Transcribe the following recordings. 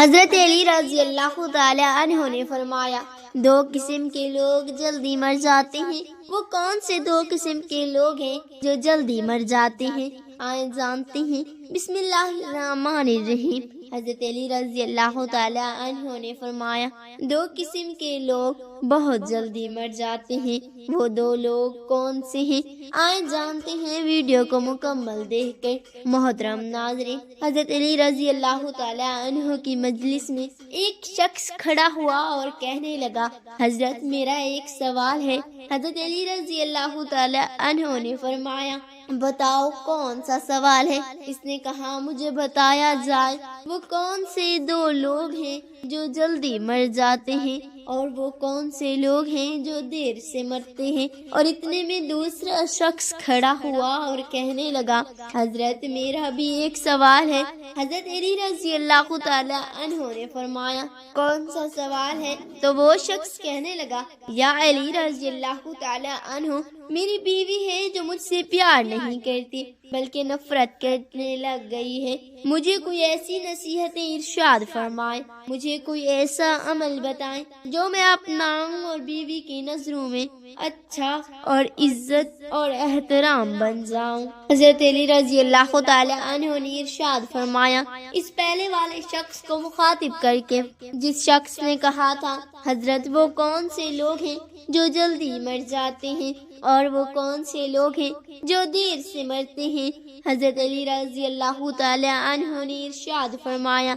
حضرت علی رضی اللہ تعالی عنہ نے فرمایا، دو قسم کے لوگ جلدی مر جاتے ہیں۔ وہ کون سے دو قسم کے لوگ ہیں جو جلدی مر جاتے ہیں؟ آئیں جانتے ہیں۔ بسم اللہ الرحمن الرحیم۔ حضرت علی رضی اللہ تعالی عنہ نے فرمایا، دو قسم کے لوگ بہت جلدی مر جاتے ہیں۔ وہ دو لوگ کون سے ہیں؟ آئیں جانتے ہیں ویڈیو کو مکمل دیکھ کر۔ محترم ناظرین، حضرت علی رضی اللہ تعالی عنہ کی مجلس میں ایک شخص کھڑا ہوا اور کہنے لگا، حضرت میرا ایک سوال ہے۔ حضرت علی رضی اللہ تعالی عنہ نے فرمایا، بتاؤ کون سا سوال ہے؟ اس نے کہا، مجھے بتایا جائے وہ کون سے دو لوگ ہیں جو جلدی مر جاتے ہیں، اور وہ کون سے لوگ ہیں جو دیر سے مرتے ہیں۔ اور اتنے میں دوسرا شخص کھڑا ہوا اور کہنے لگا، حضرت میرا بھی ایک سوال ہے۔ حضرت علی رضی اللہ تعالی عنہ نے فرمایا، کون سا سوال ہے؟ تو وہ شخص کہنے لگا، یا علی رضی اللہ تعالی عنہ، میری بیوی ہے جو مجھ سے پیار نہیں کرتی بلکہ نفرت کرنے لگ گئی ہے۔ مجھے کوئی ایسی نصیحتیں ارشاد فرمائے، مجھے کوئی ایسا عمل بتائیں جو میں اپناؤں اور بیوی کی نظروں میں اچھا اور عزت اور احترام بن جاؤں۔ حضرت علی رضی اللہ تعالی عنہ نے ارشاد فرمایا، اس پہلے والے شخص کو مخاطب کر کے، جس شخص نے کہا تھا، حضرت وہ کون سے لوگ ہیں جو جلدی مر جاتے ہیں، اور وہ کون سے لوگ ہیں جو دیر سے مرتے ہیں؟ حضرت علی رضی اللہ تعالی عنہ نے ارشاد فرمایا،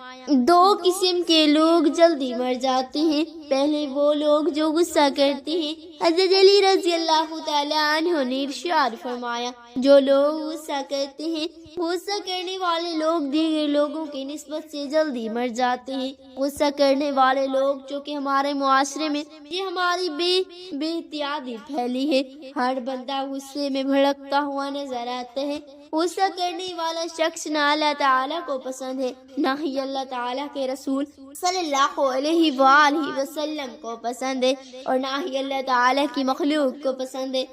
دو قسم کے لوگ جلدی مر جاتے ہیں۔ پہلے وہ لوگ جو غصہ کرتے ہیں۔ حضرت علی رضی اللہ تعالی عنہ نے ارشاد فرمایا، جو لوگ غصہ کرتے ہیں، غصہ کرنے والے لوگ دیگر لوگوں کی نسبت سے جلدی مر جاتے ہیں۔ غصہ کرنے والے لوگ، جو کہ ہمارے معاشرے میں یہ ہماری بے احتیاطی پھیلی ہے، ہر بندہ غصے میں بھڑکتا ہوا نظر آتا ہے۔ غصہ کرنے والا شخص نہ اللہ تعالیٰ کو پسند ہے، نہ ہی اللہ تعالیٰ کے رسول صلی اللہ علیہ وآلہ وسلم کو پسند ہے، اور نہ ہی اللہ تعالیٰ کی مخلوق کو پسند ہے۔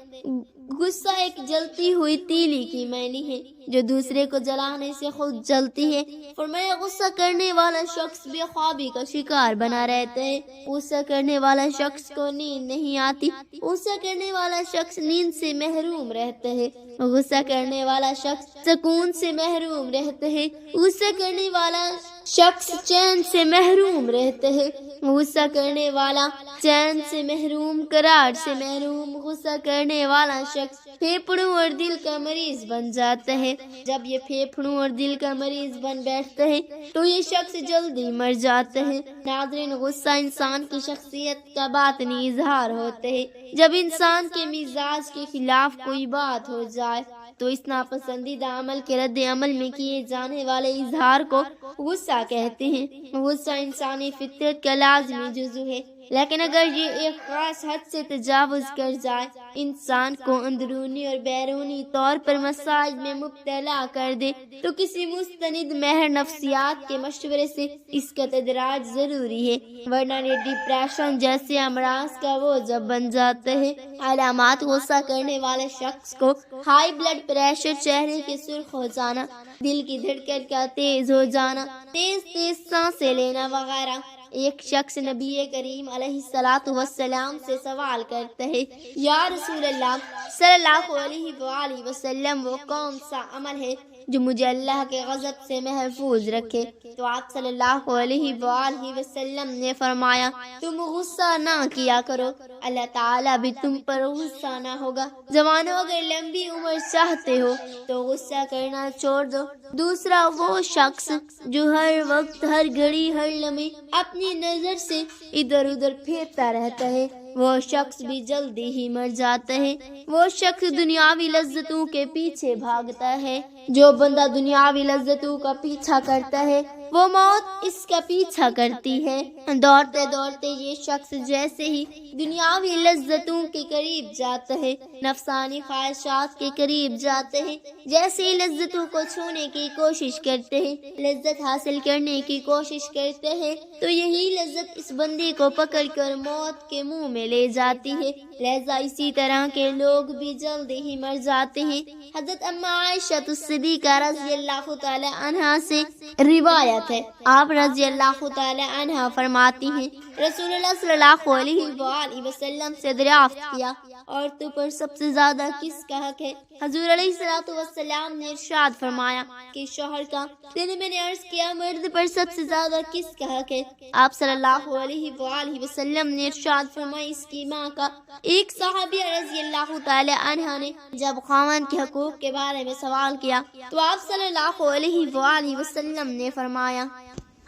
غصہ ایک جلتی ہوئی تیلی کی معنی ہے جو دوسرے کو جلانے سے خود جلتی ہے۔ فرمایا، غصہ کرنے والا شخص بے خوابی کا شکار بنا رہتا ہے۔ غصہ کرنے والا شخص کو نیند نہیں آتی۔ غصہ کرنے والا شخص نیند سے محروم رہتا ہے۔ غصہ کرنے والا شخص سکون سے محروم رہتا ہے۔ غصہ کرنے والا شخص چین سے محروم رہتا ہے۔ غصہ کرنے والا چین سے محروم، قرار سے محروم۔ غصہ کرنے والا شخص پھیپھڑوں اور دل کا مریض بن جاتا ہے۔ جب یہ پھیپھڑوں اور دل کا مریض بن بیٹھتا ہے تو یہ شخص جلدی مر جاتا ہے۔ ناظرین، غصہ انسان کی شخصیت کا باطنی اظہار ہوتا ہے۔ جب انسان کے مزاج کے خلاف کوئی بات ہو جائے تو اس ناپسندیدہ عمل کے رد عمل میں کیے جانے والے اظہار کو غصہ کہتے ہیں۔ غصہ انسانی فطرت کا لازمی جزو ہے، لیکن اگر یہ ایک خاص حد سے تجاوز کر جائے، انسان کو اندرونی اور بیرونی طور پر مسائل میں مبتلا کر دے، تو کسی مستند ماہر نفسیات کے مشورے سے اس کا تدراج ضروری ہے، ورنہ یہ ڈپریشن جیسے امراض کا وجہ بن جاتا ہے۔ علامات: غصہ کرنے والے شخص کو ہائی بلڈ پریشر، چہرے کے سرخ ہو جانا، دل کی دھڑکن کا تیز ہو جانا، تیز سانسیں لینا وغیرہ۔ ایک شخص نبی کریم علیہ السلام سے سوال کرتا ہے، یا رسول اللہ صلی اللہ علیہ وآلہ وسلم، وہ کون سا عمل ہے جو مجھے اللہ کے غضب سے محفوظ رکھے؟ تو آپ صلی اللہ علیہ وآلہ وسلم نے فرمایا، تم غصہ نہ کیا کرو، اللہ تعالیٰ بھی تم پر غصہ نہ ہوگا۔ جوانوں، اگر لمبی عمر چاہتے ہو تو غصہ کرنا چھوڑ دو۔ دوسرا، وہ شخص جو ہر وقت، ہر گھڑی، ہر لمحے اپنی نظر سے ادھر ادھر پھیرتا رہتا ہے، وہ شخص بھی جلدی ہی مر جاتا ہے۔ وہ شخص دنیاوی لذتوں کے پیچھے بھاگتا ہے۔ جو بندہ دنیاوی لذتوں کا پیچھا کرتا ہے، وہ موت اس کا پیچھا کرتی ہے۔ دوڑتے دوڑتے یہ شخص جیسے ہی دنیاوی لذتوں کے قریب جاتا ہے، نفسانی خواہشات کے قریب جاتا ہے، جیسے ہی لذتوں کو چھونے کی کوشش کرتے ہیں، لذت حاصل کرنے کی کوشش کرتے ہیں، تو یہی لذت اس بندے کو پکڑ کر موت کے منہ میں لے جاتی ہے۔ لہذا اسی طرح کے لوگ بھی جلدی ہی مر جاتے ہیں۔ حضرت اما عائشہ صدیقہ رضی اللہ تعالی عنہا سے روایت روایت ہے، آپ رضی اللہ تعالی عنہ فرماتی ہیں رسول اللہ صلی اللہ علیہ وآلہ وسلم سے دریافت کیا عورتوں پر سب سے زیادہ کس کا حق ہے؟ حضور علیہ الصلوۃ والسلام نے ارشاد فرمایا کہ شوہر کا۔ پھر میں نے عرض کیا مرد پر سب سے زیادہ کس کا حق ہے؟ آپ صلی اللہ علیہ وآلہ وسلم نے ارشاد فرمایا اس کی ماں کا۔ ایک صحابی رضی اللہ تعالی عنہ نے جب خاوند کے حقوق کے بارے میں سوال کیا تو آپ صلی اللہ علیہ وآلہ وسلم نے فرمایا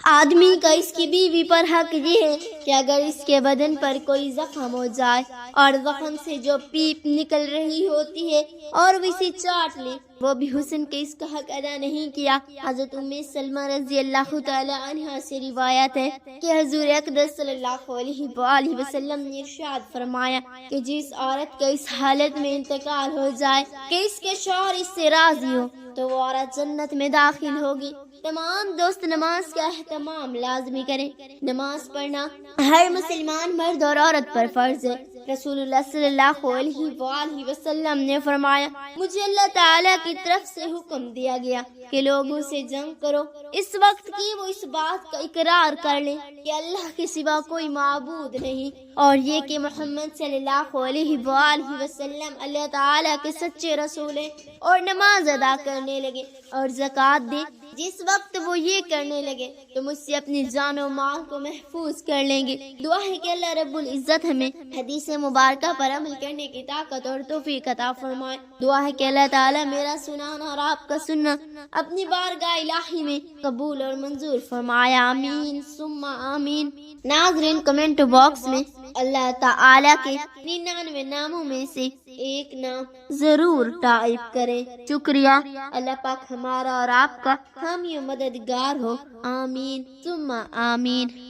آدمی کا اس کی بیوی پر حق یہ ہے کہ اگر اس کے بدن پر کوئی زخم ہو جائے اور زخم سے جو پیپ نکل رہی ہوتی ہے اور وہ اسے چاٹ لے، وہ بھی حسن کے اس کا حق ادا نہیں کیا۔ حضرت ام سلمہ رضی اللہ تعالی عنہا سے روایت ہے کہ حضور اقدس صلی اللہ علیہ وآلہ وسلم نے ارشاد فرمایا کہ جس عورت کا اس حالت میں انتقال ہو جائے کہ اس کے شوہر اس سے راضی ہو تو وہ عورت جنت میں داخل ہوگی۔ تمام دوست نماز کا اہتمام لازمی کریں۔ نماز پڑھنا ہر مسلمان مرد اور عورت پر فرض ہے۔ رسول اللہ صلی اللہ علیہ وآلہ وسلم نے فرمایا مجھے اللہ تعالیٰ کی طرف سے حکم دیا گیا کہ لوگوں سے جنگ کرو اس وقت کی وہ اس بات کا اقرار کر لیں کہ اللہ کے سوا کوئی معبود نہیں اور یہ کہ محمد صلی اللہ علیہ وآلہ وسلم اللہ تعالیٰ کے سچے رسول ہیں، اور نماز ادا کرنے لگے اور زکوٰۃ دے۔ جس وقت وہ یہ کرنے لگے تو مجھ سے اپنی جان و مال کو محفوظ کر لیں گے۔ دعا ہے کہ اللہ رب العزت ہمیں حدیث مبارکہ پر عمل کرنے کی طاقت اور توفیق عطا فرمائے۔ دعا ہے کہ اللہ تعالیٰ میرا سنانا اور آپ کا سننا اپنی بارگاہ الہی میں قبول اور منظور فرمائے، آمین ثم آمین۔ ناظرین کمنٹ باکس میں اللہ تعالیٰ کے 99 ناموں میں سے ایک نام ضرور ٹائپ کریں۔ شکریہ۔ اللہ پاک ہمارا اور آپ کا حامی و مددگار ہو، آمین ثم آمین۔